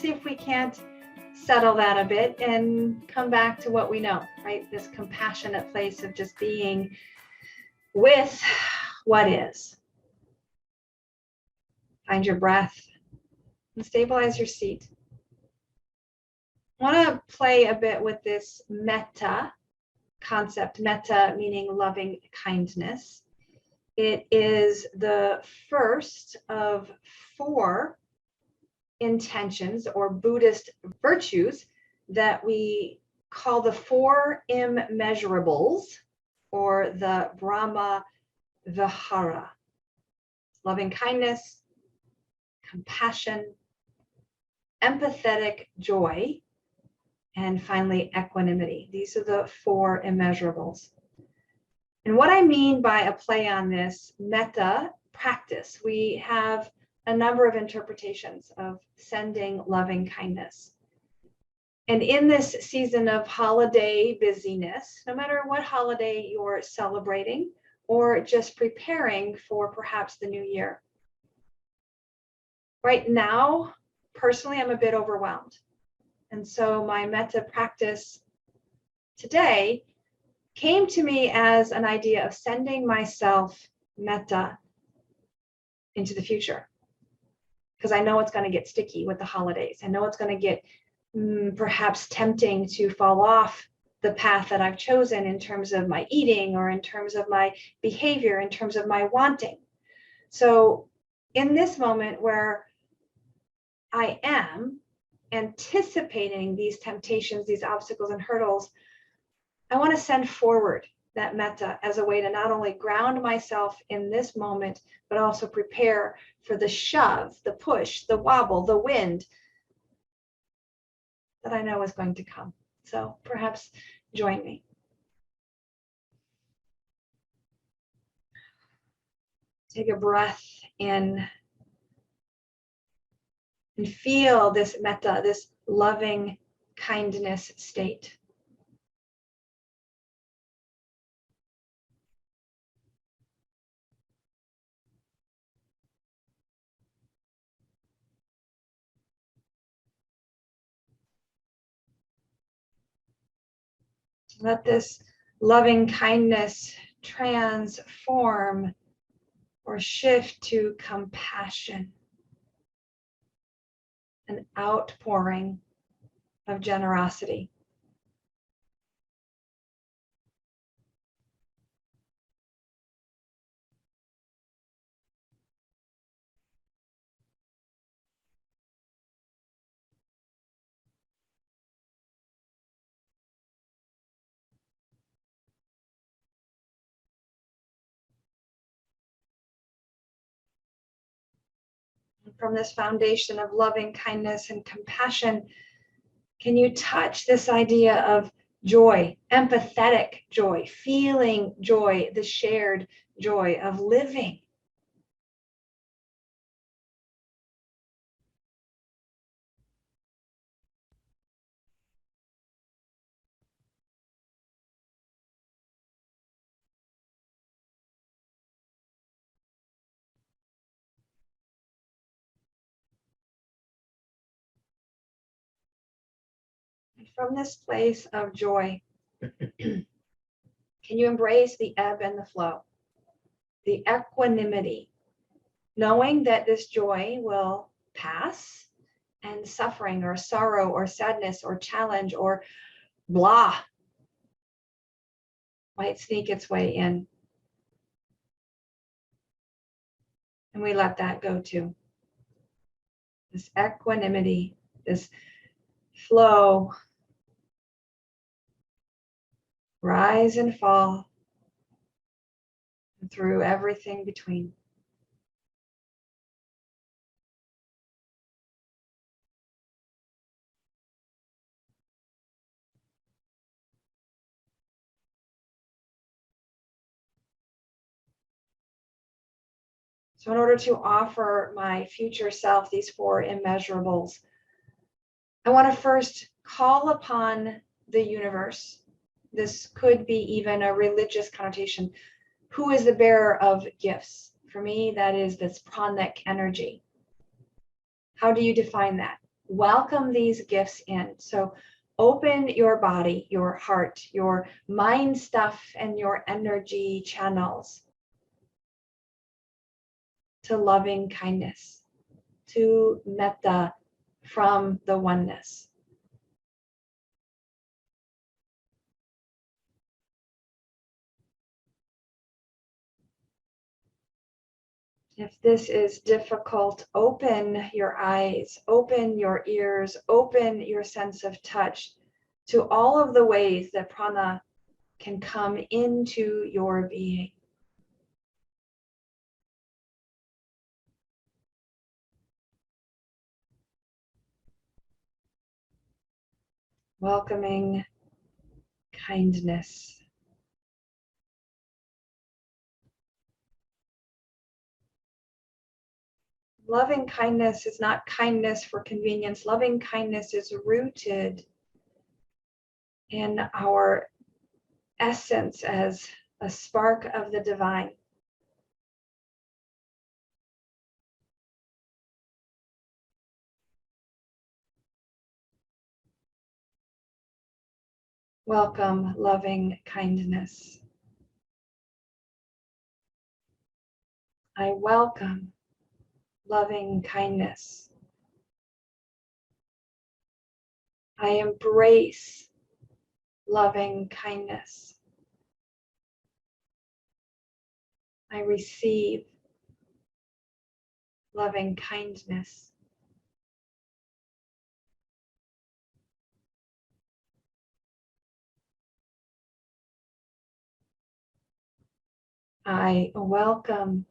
see if we can't settle that a bit and come back to what we know, right? This compassionate place of just being with what is. Find your breath and stabilize your seat. I want to play a bit with this metta concept, metta meaning loving kindness. It is the first of 4 intentions or Buddhist virtues that we call the 4 immeasurables, or the Brahma Vihara. Loving kindness, compassion, empathetic joy, and finally equanimity. These are the 4 immeasurables. And what I mean by a play on this metta practice, we have a number of interpretations of sending loving kindness. And in this season of holiday busyness, no matter what holiday you're celebrating or just preparing for perhaps the new year. Right now, personally, I'm a bit overwhelmed. And so my metta practice today came to me as an idea of sending myself metta into the future. Because I know it's going to get sticky with the holidays. I know it's going to get perhaps tempting to fall off the path that I've chosen in terms of my eating or in terms of my behavior, in terms of my wanting. So in this moment where I am anticipating these temptations, these obstacles and hurdles, I want to send forward that metta as a way to not only ground myself in this moment, but also prepare for the shove, the push, the wobble, the wind that I know is going to come. So perhaps join me. Take a breath in and feel this metta, this loving kindness state. Let this loving kindness transform or shift to compassion, an outpouring of generosity. From this foundation of loving kindness and compassion, can you touch this idea of joy, empathetic joy, feeling joy, the shared joy of living? From this place of joy, can you embrace the ebb and the flow, the equanimity, knowing that this joy will pass and suffering or sorrow or sadness or challenge or blah might sneak its way in. And we let that go too. This equanimity, this flow, rise and fall, and through everything between. So in order to offer my future self these 4 immeasurables, I want to first call upon the universe. This could be even a religious connotation. Who is the bearer of gifts? For me, that is this pranic energy. How do you define that? welcome these gifts in. So open your body, your heart, your mind stuff, and your energy channels to loving kindness, to metta from the oneness. If this is difficult, open your eyes, open your ears, open your sense of touch to all of the ways that prana can come into your being. Welcoming kindness. Loving kindness is not kindness for convenience. Loving kindness is rooted in our essence as a spark of the divine. Welcome loving kindness. I welcome loving kindness. I embrace loving kindness. I receive loving kindness. I welcome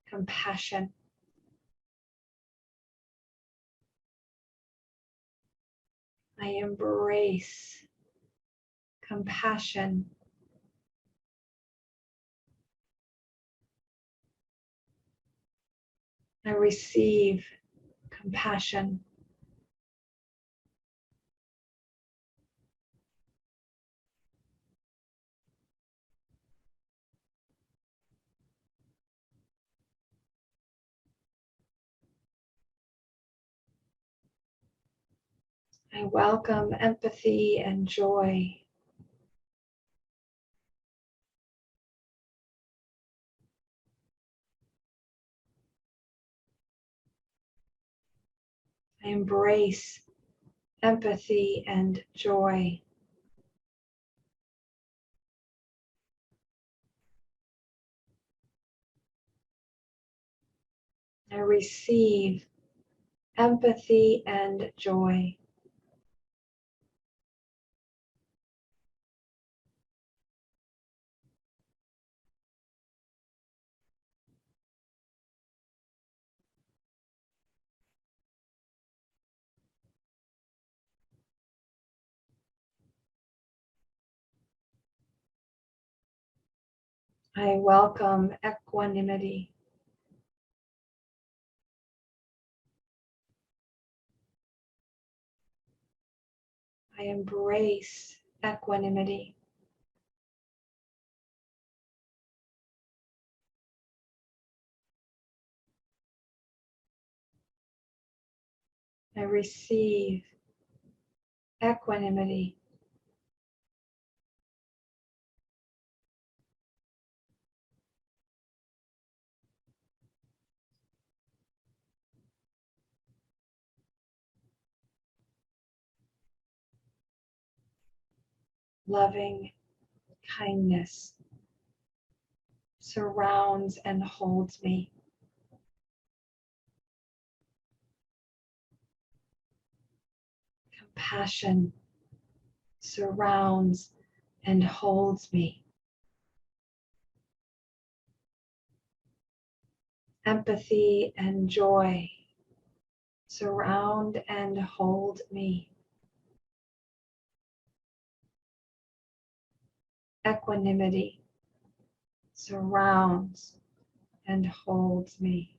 compassion. I embrace compassion. I receive compassion. I welcome empathy and joy. I embrace empathy and joy. I receive empathy and joy. I welcome equanimity. I embrace equanimity. I receive equanimity. Loving kindness surrounds and holds me. Compassion surrounds and holds me. Empathy and joy surround and hold me. Equanimity surrounds and holds me.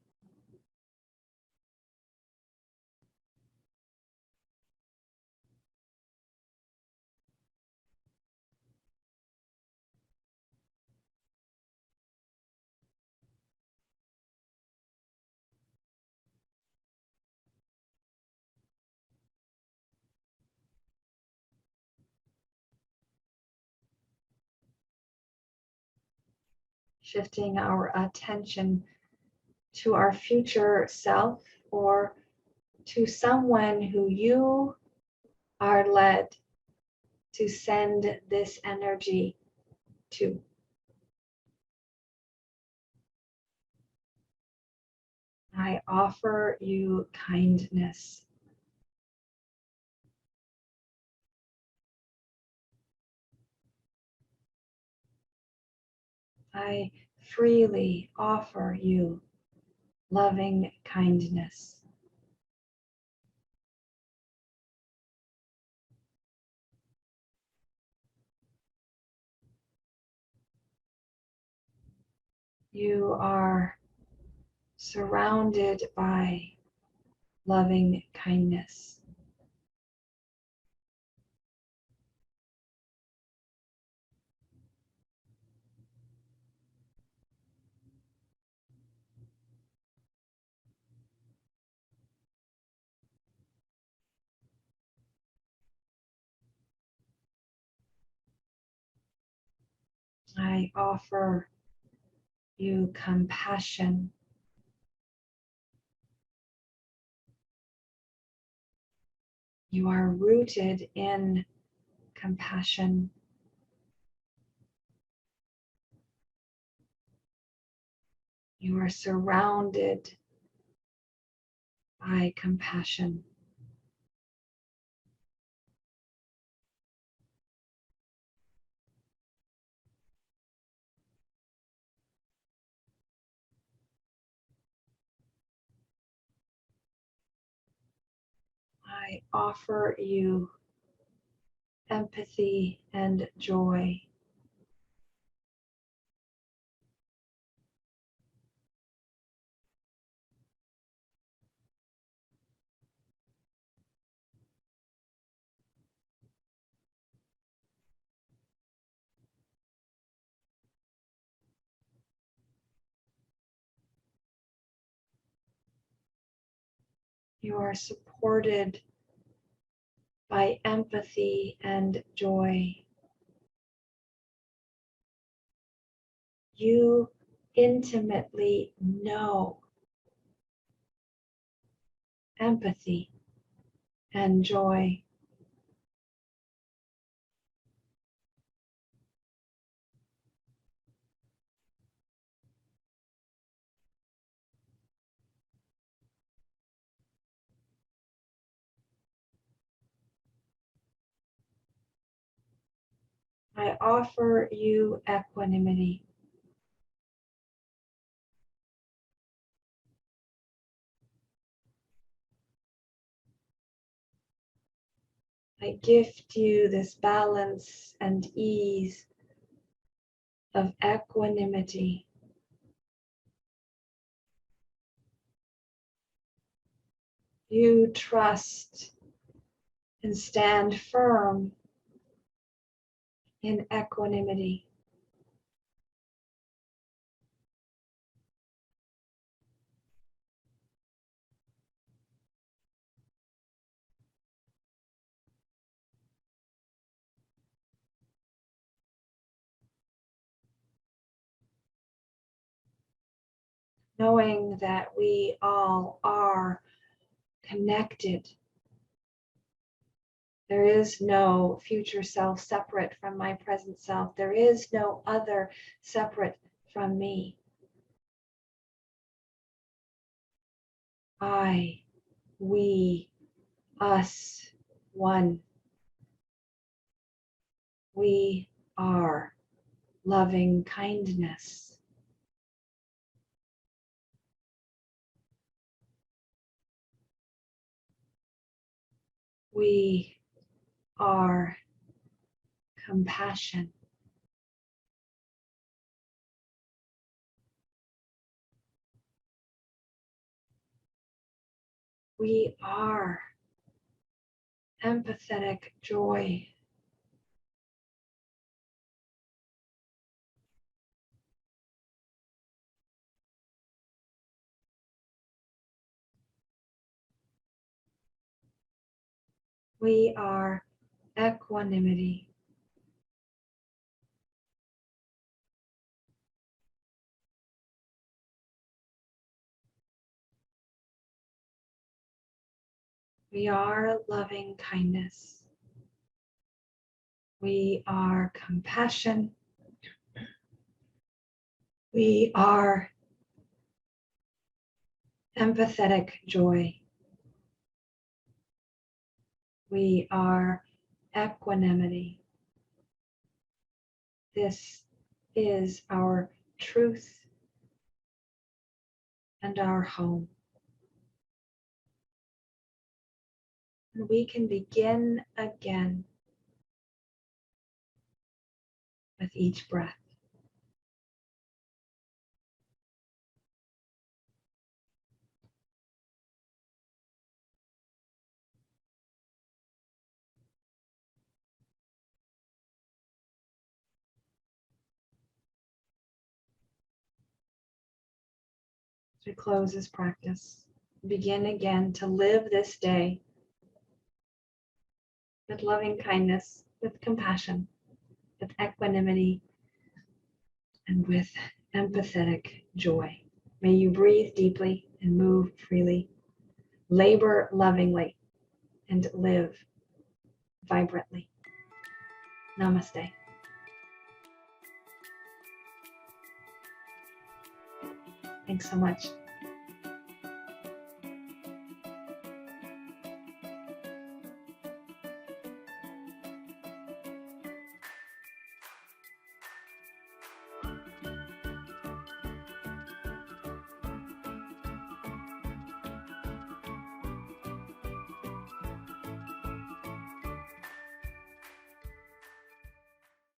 shifting our attention to our future self or to someone who you are led to send this energy to. I offer you kindness. I freely offer you loving kindness. You are surrounded by loving kindness. I offer you compassion. You are rooted in compassion. You are surrounded by compassion. I offer you empathy and joy. You are supported by empathy and joy. You intimately know empathy and joy. I offer you equanimity. I gift you this balance and ease of equanimity. You trust and stand firm in equanimity. Knowing that we all are connected. There is no future self separate from my present self. There is no other separate from me. I, we, us, one. We are loving kindness. We are compassion. We are empathetic joy. We are equanimity. We are loving kindness. We are compassion. We are empathetic joy. We are equanimity. This is our truth and our home. And we can begin again with each breath. As we close this practice, begin again to live this day with loving kindness, with compassion, with equanimity, and with empathetic joy. May you breathe deeply and move freely, labor lovingly, and live vibrantly. Namaste. Thanks so much.